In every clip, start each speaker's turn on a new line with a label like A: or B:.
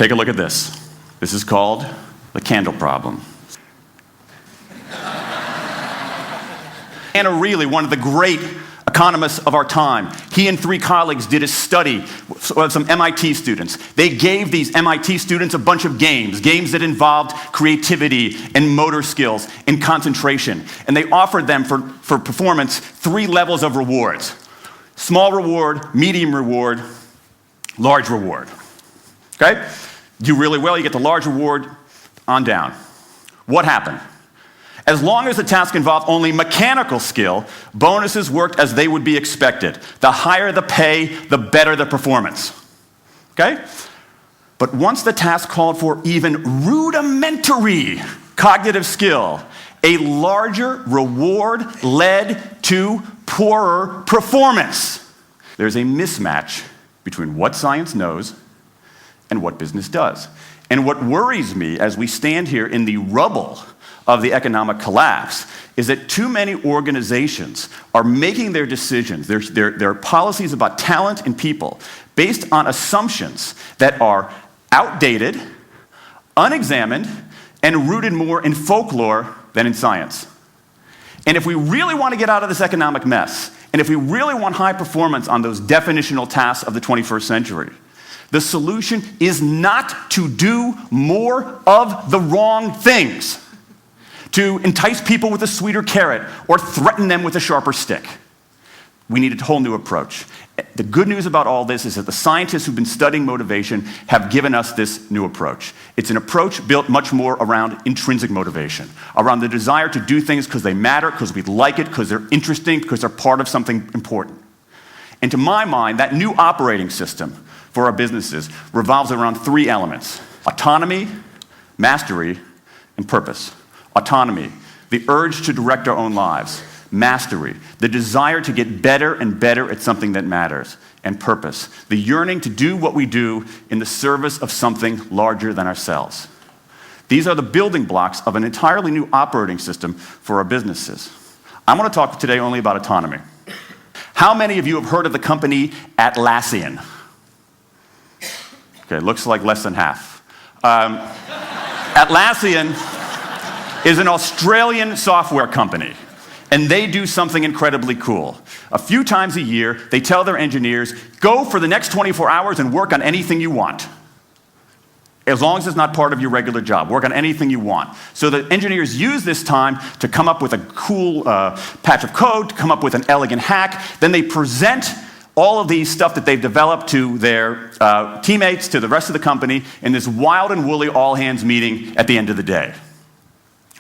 A: Take a look at this. This is called the candle problem. Anna Reilly, one of the great economists of our time, he and 3 colleagues did a study with some MIT students. They gave these MIT students a bunch of games that involved creativity and motor skills and concentration. And they offered them for performance 3 levels of rewards. Small reward, medium reward, large reward. Okay? Do really well, you get the large reward, on down. What happened? As long as the task involved only mechanical skill, bonuses worked as they would be expected. The higher the pay, the better the performance. Okay? But once the task called for even rudimentary cognitive skill, a larger reward led to poorer performance. There's a mismatch between what science knows and what business does. And what worries me as we stand here in the rubble of the economic collapse is that too many organizations are making their decisions, their policies about talent and people, based on assumptions that are outdated, unexamined, and rooted more in folklore than in science. And if we really want to get out of this economic mess, and if we really want high performance on those definitional tasks of the 21st century, the solution is not to do more of the wrong things, to entice people with a sweeter carrot or threaten them with a sharper stick. We need a whole new approach. The good news about all this is that the scientists who've been studying motivation have given us this new approach. It's an approach built much more around intrinsic motivation, around the desire to do things because they matter, because we like it, because they're interesting, because they're part of something important. And to my mind, that new operating system for our businesses revolves around 3 elements: autonomy, mastery, and purpose. Autonomy, the urge to direct our own lives. Mastery, the desire to get better and better at something that matters. And purpose, the yearning to do what we do in the service of something larger than ourselves. These are the building blocks of an entirely new operating system for our businesses. I'm going to talk today only about autonomy. How many of you have heard of the company Atlassian? Okay, looks like less than half. Atlassian is an Australian software company, and they do something incredibly cool. A few times a year, they tell their engineers, go for the next 24 hours and work on anything you want. As long as it's not part of your regular job, work on anything you want. So the engineers use this time to come up with a cool patch of code, to come up with an elegant hack. Then they present all of these stuff that they've developed to their teammates, to the rest of the company, in this wild and woolly all-hands meeting at the end of the day.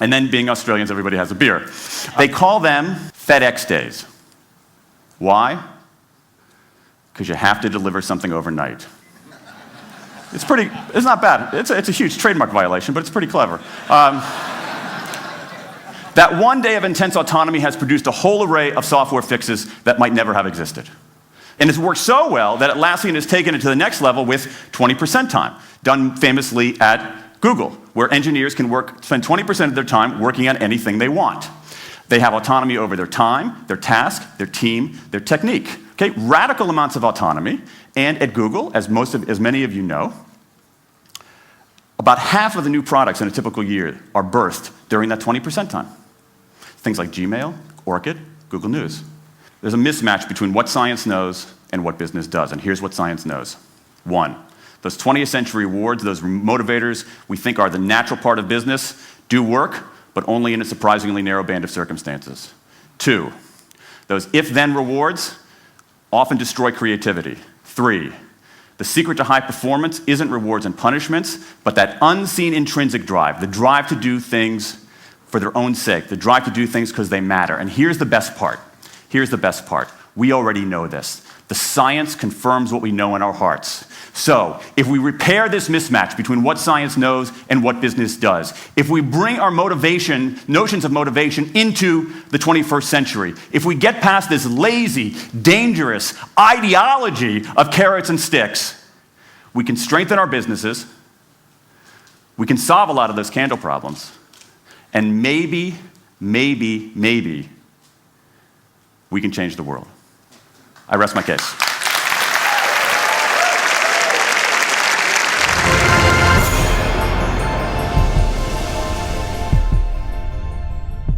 A: And then, being Australians, everybody has a beer. They call them FedEx days. Why? Because you have to deliver something overnight. It's not bad. It's a huge trademark violation, but it's pretty clever. That one day of intense autonomy has produced a whole array of software fixes that might never have existed. And it's worked so well that Atlassian has taken it to the next level with 20% time, done famously at Google, where engineers can spend 20% of their time working on anything they want. They have autonomy over their time, their task, their team, their technique. Okay, radical amounts of autonomy. And at Google, as many of you know, about half of the new products in a typical year are birthed during that 20% time. Things like Gmail, Orchid, Google News. There's a mismatch between what science knows and what business does. And here's what science knows. 1, those 20th century rewards, those motivators we think are the natural part of business, do work, but only in a surprisingly narrow band of circumstances. 2, those if-then rewards often destroy creativity. 3, the secret to high performance isn't rewards and punishments, but that unseen intrinsic drive, the drive to do things for their own sake, the drive to do things because they matter. And here's the best part. Here's the best part. We already know this. The science confirms what we know in our hearts. So, if we repair this mismatch between what science knows and what business does, if we bring our notions of motivation into the 21st century, if we get past this lazy, dangerous ideology of carrots and sticks, we can strengthen our businesses, we can solve a lot of those candle problems, and maybe, we can change the world. I rest my case.